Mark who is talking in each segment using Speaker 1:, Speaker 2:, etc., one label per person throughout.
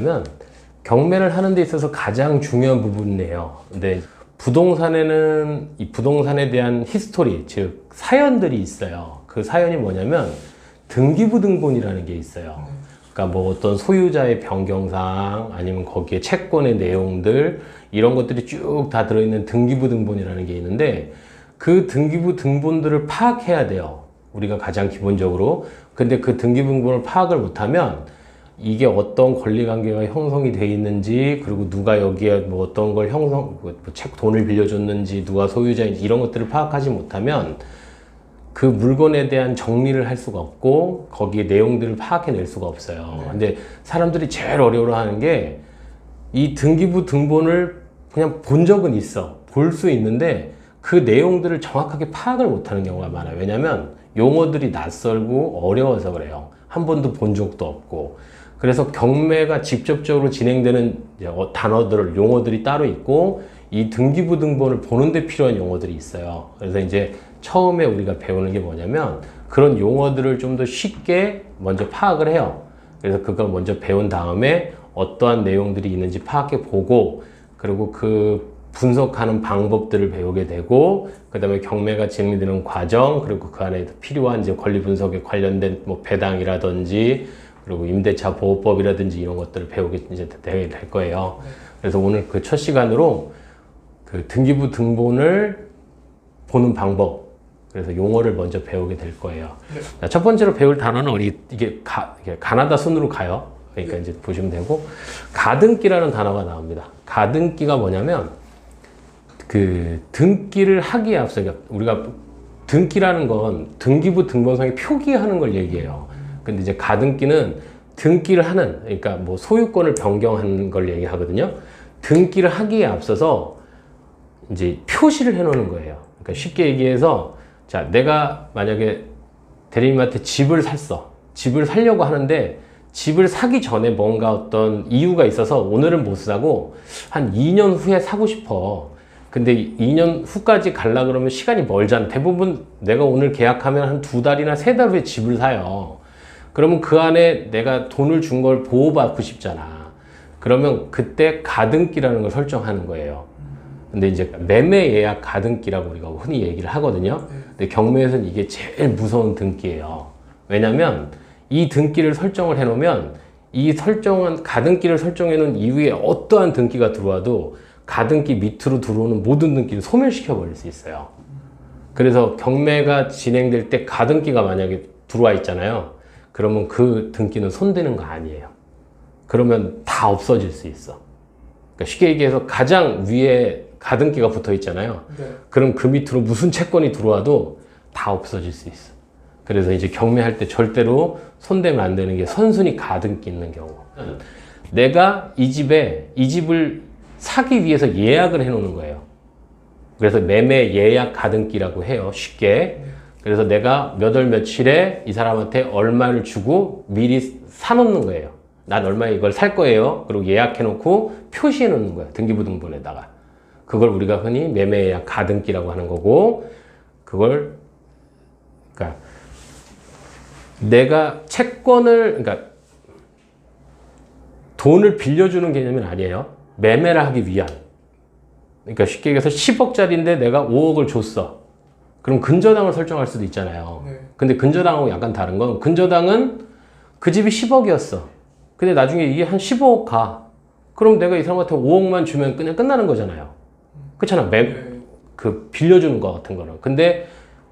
Speaker 1: 뭐냐면 경매를 하는 데 있어서 가장 중요한 부분이에요. 근데 부동산에는 이 부동산에 대한 히스토리, 즉 사연들이 있어요. 그 사연이 뭐냐면 등기부등본이라는 게 있어요. 그러니까 뭐 어떤 소유자의 변경사항 아니면 거기에 채권의 내용들 이런 것들이 쭉 다 들어있는 등기부등본이라는 게 있는데 그 등기부등본들을 파악해야 돼요. 우리가 가장 기본적으로. 근데 그 등기부등본을 파악을 못하면 이게 어떤 권리관계가 형성이 돼 있는지, 그리고 누가 여기에 뭐 어떤 걸 돈을 빌려줬는지, 누가 소유자인지 이런 것들을 파악하지 못하면 그 물건에 대한 정리를 할 수가 없고 거기에 내용들을 파악해낼 수가 없어요. 근데 사람들이 제일 어려워하는 게 이 등기부 등본을 그냥 본 적은 있어. 볼 수 있는데 그 내용들을 정확하게 파악을 못하는 경우가 많아요. 왜냐면 용어들이 낯설고 어려워서 그래요. 한 번도 본 적도 없고. 그래서 경매가 직접적으로 진행되는 단어들, 용어들이 따로 있고 이 등기부 등본을 보는데 필요한 용어들이 있어요. 그래서 이제 처음에 우리가 배우는 게 뭐냐면 그런 용어들을 좀 더 쉽게 먼저 파악을 해요. 그래서 그걸 먼저 배운 다음에 어떠한 내용들이 있는지 파악해 보고, 그리고 그 분석하는 방법들을 배우게 되고, 그 다음에 경매가 진행되는 과정, 그리고 그 안에 필요한 이제 권리 분석에 관련된 뭐 배당이라든지, 그리고 임대차 보호법이라든지 이런 것들을 배우게 이제 될 거예요. 그래서 오늘 그 첫 시간으로 그 등기부 등본을 보는 방법, 그래서 용어를 먼저 배우게 될 거예요. 자, 첫 번째로 배울 단어는 이게 가나다 순으로 가요. 그러니까 이제 보시면 되고, 가등기라는 단어가 나옵니다. 가등기가 뭐냐면 그 등기를 하기에 앞서, 그러니까 우리가 등기라는 건 등기부 등본상에 표기하는 걸 얘기해요. 근데 이제 가등기는 등기를 하는, 그러니까 뭐 소유권을 변경하는 걸 얘기하거든요. 등기를 하기에 앞서서 이제 표시를 해 놓는 거예요. 그러니까 쉽게 얘기해서, 자, 내가 만약에 대리님한테 집을 샀어. 집을 사려고 하는데 집을 사기 전에 뭔가 어떤 이유가 있어서 오늘은 못 사고 한 2년 후에 사고 싶어. 근데 2년 후까지 갈라 그러면 시간이 멀잖아. 대부분 내가 오늘 계약하면 한 2달이나 3달 후에 집을 사요. 그러면 그 안에 내가 돈을 준 걸 보호받고 싶잖아. 그러면 그때 가등기라는 걸 설정하는 거예요. 근데 이제 매매 예약 가등기라고 우리가 흔히 얘기를 하거든요. 근데 경매에서는 이게 제일 무서운 등기예요. 왜냐면 이 등기를 설정을 해 놓으면 이 설정한 가등기를 설정해 놓은 이후에 어떠한 등기가 들어와도 가등기 밑으로 들어오는 모든 등기를 소멸시켜 버릴 수 있어요. 그래서 경매가 진행될 때 가등기가 만약에 들어와 있잖아요. 그러면 그 등기는 손대는 거 아니에요. 그러면 다 없어질 수 있어. 그러니까 쉽게 얘기해서 가장 위에 가등기가 붙어 있잖아요. 그럼 그 밑으로 무슨 채권이 들어와도 다 없어질 수 있어. 그래서 이제 경매할 때 절대로 손대면 안 되는 게 선순위 가등기 있는 경우. 내가 이 집을 사기 위해서 예약을 해 놓는 거예요. 그래서 매매 예약 가등기라고 해요. 쉽게. 그래서 내가 몇 월 며칠에 이 사람한테 얼마를 주고 미리 사놓는 거예요. 난 얼마에 이걸 살 거예요. 그리고 예약해 놓고 표시해 놓는 거예요. 등기부 등본에다가. 그걸 우리가 흔히 매매 예약 가등기라고 하는 거고, 그걸 그러니까 내가 채권을, 그러니까 돈을 빌려주는 개념은 아니에요. 매매를 하기 위한. 그러니까 쉽게 얘기해서 10억짜리인데 내가 5억을 줬어. 그럼 근저당을 설정할 수도 있잖아요. 근데 근저당하고 약간 다른 건, 근저당은 그 집이 10억이었어. 근데 나중에 이게 한 15억 가. 그럼 내가 이 사람한테 5억만 주면 그냥 끝나는 거잖아요. 그렇잖아. 그 빌려주는 거 같은 거는. 근데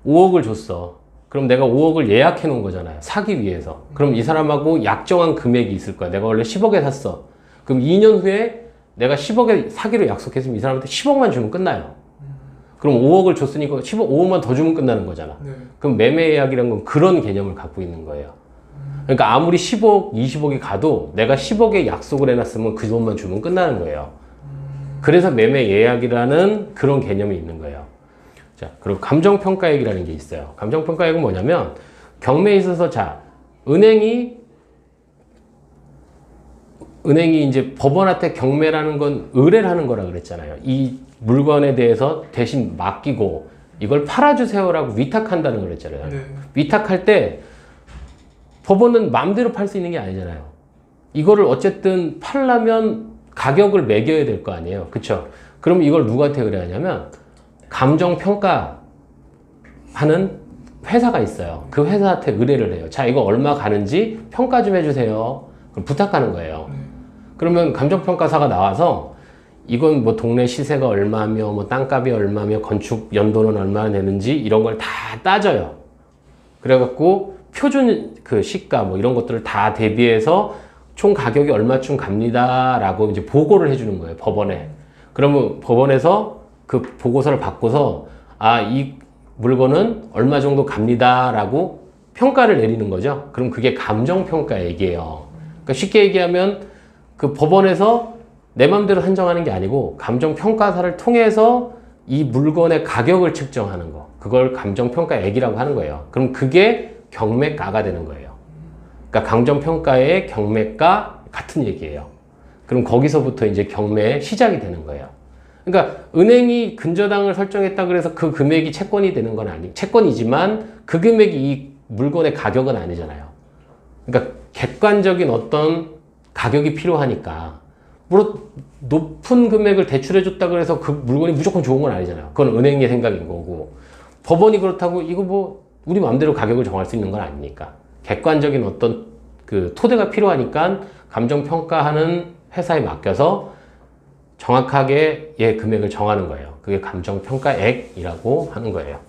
Speaker 1: 5억을 줬어. 그럼 내가 5억을 예약해 놓은 거잖아요. 사기 위해서. 그럼 이 사람하고 약정한 금액이 있을 거야. 내가 원래 10억에 샀어. 그럼 2년 후에 내가 10억에 사기로 약속했으면 이 사람한테 10억만 주면 끝나요. 그럼 5억을 줬으니까 5억만 더 주면 끝나는 거잖아. 그럼 매매 예약이라는 건 그런 개념을 갖고 있는 거예요. 그러니까 아무리 10억, 20억이 가도 내가 10억에 약속을 해놨으면 그 돈만 주면 끝나는 거예요. 그래서 매매 예약이라는 그런 개념이 있는 거예요. 자, 그리고 감정평가액이라는 게 있어요. 감정평가액은 뭐냐면 경매에 있어서, 자, 은행이 이제 법원한테 경매라는 건 의뢰를 하는 거라 그랬잖아요. 이 물건에 대해서 대신 맡기고 이걸 팔아주세요라고 위탁한다는 걸 했잖아요. 위탁할 때 법원은 마음대로 팔 수 있는 게 아니잖아요. 이거를 어쨌든 팔려면 가격을 매겨야 될 거 아니에요. 그쵸? 그럼 이걸 누구한테 의뢰하냐면 감정평가 하는 회사가 있어요. 그 회사한테 의뢰를 해요. 자, 이거 얼마 가는지 평가 좀 해주세요. 그럼 부탁하는 거예요. 그러면 감정평가사가 나와서 이건 뭐 동네 시세가 얼마며 뭐 땅값이 얼마며 건축 연도는 얼마나 되는지 이런 걸 다 따져요. 그래갖고 표준 그 시가 뭐 이런 것들을 다 대비해서 총 가격이 얼마쯤 갑니다 라고 이제 보고를 해주는 거예요, 법원에. 그러면 법원에서 그 보고서를 받고서 아, 이 물건은 얼마 정도 갑니다 라고 평가를 내리는 거죠. 그럼 그게 감정평가 얘기예요. 그러니까 쉽게 얘기하면 그 법원에서 내 맘대로 한정하는 게 아니고 감정평가사를 통해서 이 물건의 가격을 측정하는 거, 그걸 감정평가액이라고 하는 거예요. 그럼 그게 경매가가 되는 거예요. 그러니까 감정평가의 경매가 같은 얘기예요. 그럼 거기서부터 이제 경매의 시작이 되는 거예요. 그러니까 은행이 근저당을 설정했다 그래서 그 금액이 채권이 되는 건 채권이지만 그 금액이 이 물건의 가격은 아니잖아요. 그러니까 객관적인 어떤 가격이 필요하니까 물론 높은 금액을 대출해 줬다 그래서 그 물건이 무조건 좋은 건 아니잖아요. 그건 은행의 생각인 거고 법원이 그렇다고 이거 뭐 우리 마음대로 가격을 정할 수 있는 건 아니니까 객관적인 어떤 그 토대가 필요하니까 감정평가하는 회사에 맡겨서 정확하게 금액을 정하는 거예요. 그게 감정평가액이라고 하는 거예요.